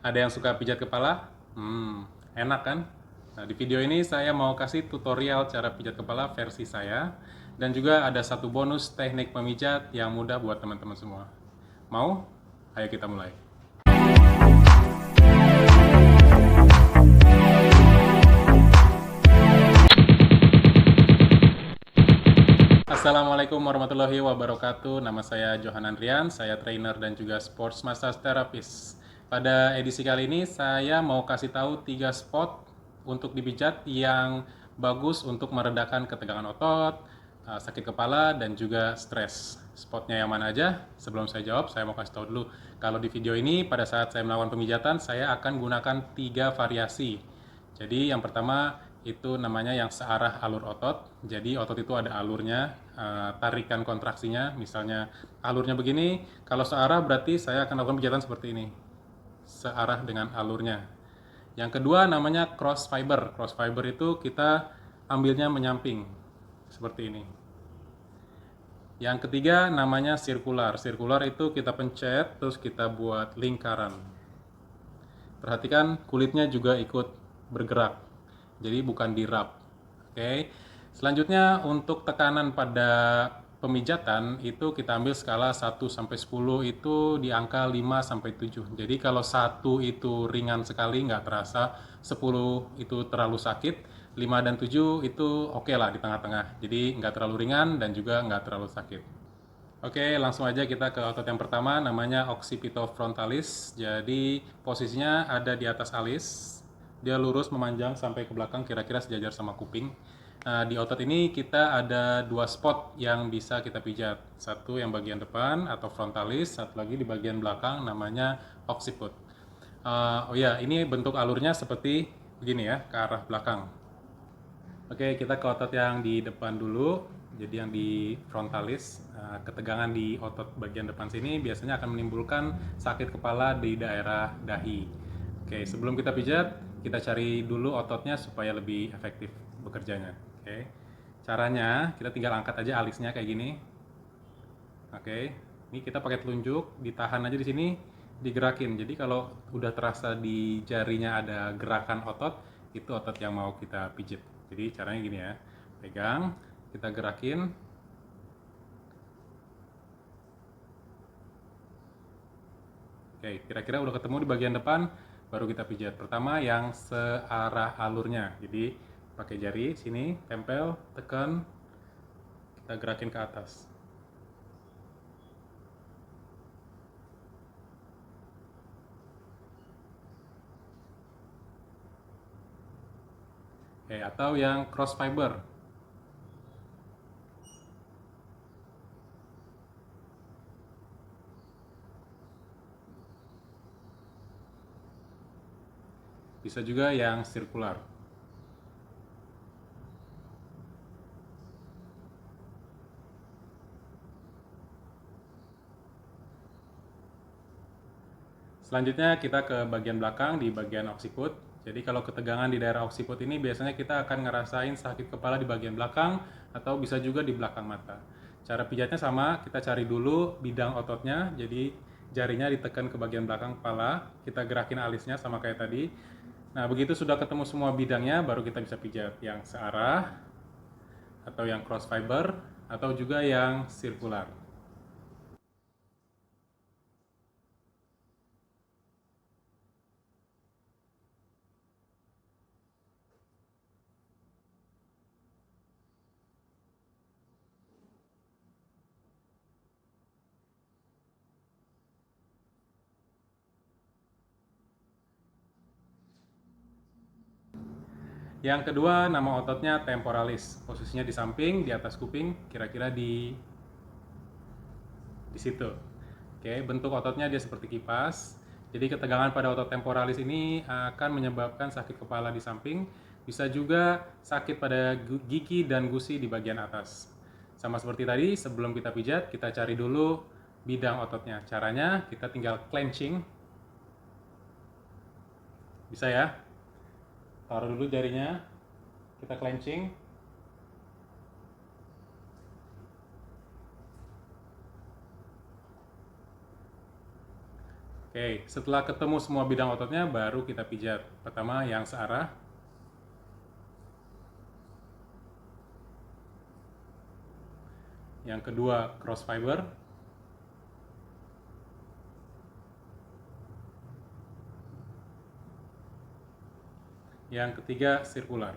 Ada yang suka pijat kepala? Enak kan? Nah, di video ini saya mau kasih tutorial cara pijat kepala versi saya. Dan juga ada satu bonus teknik pemijat yang mudah buat teman-teman semua. Mau? Ayo kita mulai. Assalamualaikum warahmatullahi wabarakatuh. Nama saya Johan Andrian, saya trainer dan juga sports massage therapist. Pada edisi kali ini saya mau kasih tahu 3 spot untuk dipijat yang bagus untuk meredakan ketegangan otot, sakit kepala dan juga stres. Spotnya yang mana aja? Sebelum saya jawab, saya mau kasih tahu dulu. Kalau di video ini pada saat saya melakukan pemijatan, saya akan gunakan 3 variasi. Jadi yang pertama itu namanya yang searah alur otot. Jadi otot itu ada alurnya, tarikan kontraksinya. Misalnya alurnya begini, kalau searah berarti saya akan lakukan pijatan seperti ini. Searah dengan alurnya. Yang kedua namanya cross fiber. Cross fiber itu kita ambilnya menyamping. Seperti ini. Yang ketiga namanya sirkular. Sirkular itu kita pencet, terus kita buat lingkaran. Perhatikan kulitnya juga ikut bergerak. Jadi bukan dirap. Oke. Selanjutnya untuk tekanan pada pemijatan itu kita ambil skala 1 sampai 10 itu di angka 5 sampai 7. Jadi kalau 1 itu ringan sekali nggak terasa, 10 itu terlalu sakit, 5 dan 7 itu oke lah di tengah-tengah. Jadi nggak terlalu ringan dan juga nggak terlalu sakit. Oke, langsung aja kita ke otot yang pertama, namanya occipitofrontalis. Jadi posisinya ada di atas alis, dia lurus memanjang sampai ke belakang, kira-kira sejajar sama kuping. Nah, di otot ini kita ada 2 spot yang bisa kita pijat. Satu yang bagian depan atau frontalis, satu lagi di bagian belakang namanya occiput. Oh ya, ini bentuk alurnya seperti begini ya, ke arah belakang. Oke, kita ke otot yang di depan dulu. Jadi yang di frontalis, ketegangan di otot bagian depan sini biasanya akan menimbulkan sakit kepala di daerah dahi. Oke, sebelum kita pijat, kita cari dulu ototnya supaya lebih efektif bekerjanya. Oke, caranya kita tinggal angkat aja alisnya kayak gini. Oke, ini kita pakai telunjuk, ditahan aja di sini, digerakin. Jadi kalau udah terasa di jarinya ada gerakan otot, itu otot yang mau kita pijit. Jadi caranya gini ya, pegang, kita gerakin. Oke, kira-kira udah ketemu di bagian depan, baru kita pijat. Pertama yang searah alurnya. Jadi pakai jari sini, tempel, tekan, kita gerakin ke atas. Oke, atau yang cross fiber. Bisa juga yang sirkular. Selanjutnya kita ke bagian belakang di bagian occiput. Jadi kalau ketegangan di daerah occiput ini biasanya kita akan ngerasain sakit kepala di bagian belakang atau bisa juga di belakang mata. Cara pijatnya sama, kita cari dulu bidang ototnya. Jadi jarinya ditekan ke bagian belakang kepala, kita gerakin alisnya sama kayak tadi. Nah, begitu sudah ketemu semua bidangnya, baru kita bisa pijat yang searah atau yang cross fiber atau juga yang sirkular. Yang kedua, nama ototnya temporalis. Posisinya di samping, di atas kuping, kira-kira di situ. Oke, bentuk ototnya dia seperti kipas. Jadi ketegangan pada otot temporalis ini akan menyebabkan sakit kepala di samping, bisa juga sakit pada gigi dan gusi di bagian atas. Sama seperti tadi, sebelum kita pijat, kita cari dulu bidang ototnya. Caranya kita tinggal clenching. Bisa ya? Taruh dulu jarinya, kita clenching. Oke, setelah ketemu semua bidang ototnya, baru kita pijat. Pertama yang searah. Yang kedua cross fiber. Yang ketiga sirkular.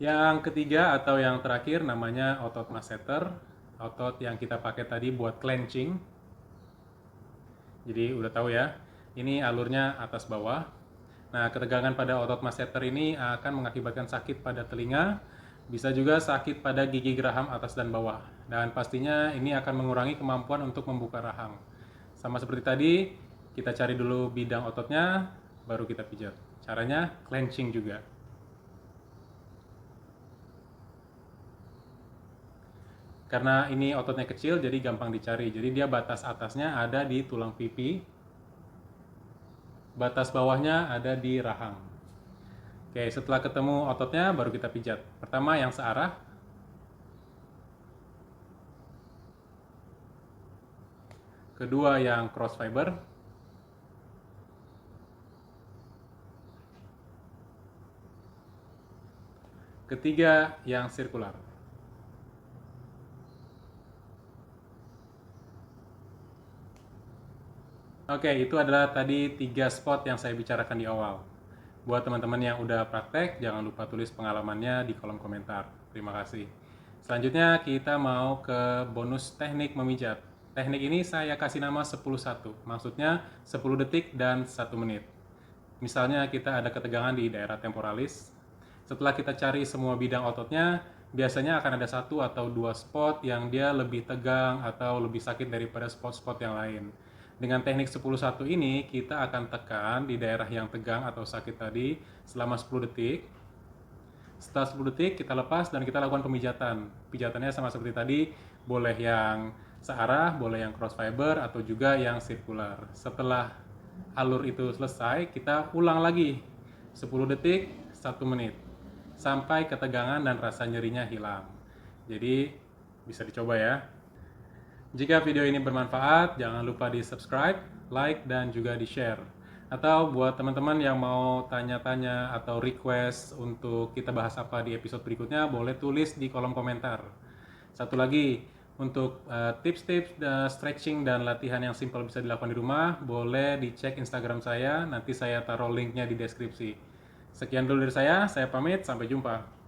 Yang ketiga atau yang terakhir namanya otot masseter, otot yang kita pakai tadi buat clenching. Jadi udah tahu ya, ini alurnya atas bawah. Nah, ketegangan pada otot masseter ini akan mengakibatkan sakit pada telinga, bisa juga sakit pada gigi geraham atas dan bawah. Dan pastinya ini akan mengurangi kemampuan untuk membuka rahang. Sama seperti tadi, kita cari dulu bidang ototnya, baru kita pijat. Caranya clenching juga. Karena ini ototnya kecil, jadi gampang dicari. Jadi dia batas atasnya ada di tulang pipi, batas bawahnya ada di rahang. Oke, setelah ketemu ototnya, baru kita pijat. Pertama yang searah, kedua yang cross fiber, ketiga yang sirkular. Oke, itu adalah tadi 3 spot yang saya bicarakan di awal. Buat teman-teman yang udah praktek, jangan lupa tulis pengalamannya di kolom komentar. Terima kasih. Selanjutnya kita mau ke bonus teknik memijat. Teknik ini saya kasih nama 10-1, maksudnya 10 detik dan 1 menit. Misalnya kita ada ketegangan di daerah temporalis. Setelah kita cari semua bidang ototnya, biasanya akan ada 1 atau 2 spot yang dia lebih tegang atau lebih sakit daripada spot-spot yang lain. Dengan teknik 10-1 ini, kita akan tekan di daerah yang tegang atau sakit tadi selama 10 detik. Setelah 10 detik, kita lepas dan kita lakukan pemijatan. Pijatannya sama seperti tadi, boleh yang searah, boleh yang cross fiber, atau juga yang sirkular. Setelah alur itu selesai, kita ulang lagi 10 detik, 1 menit. Sampai ketegangan dan rasa nyerinya hilang. Jadi, bisa dicoba ya. Jika video ini bermanfaat, jangan lupa di subscribe, like, dan juga di share. Atau buat teman-teman yang mau tanya-tanya atau request untuk kita bahas apa di episode berikutnya, boleh tulis di kolom komentar. Satu lagi, untuk tips-tips stretching dan latihan yang simple bisa dilakukan di rumah, boleh dicek Instagram saya, nanti saya taruh linknya di deskripsi. Sekian dulu dari saya pamit, sampai jumpa.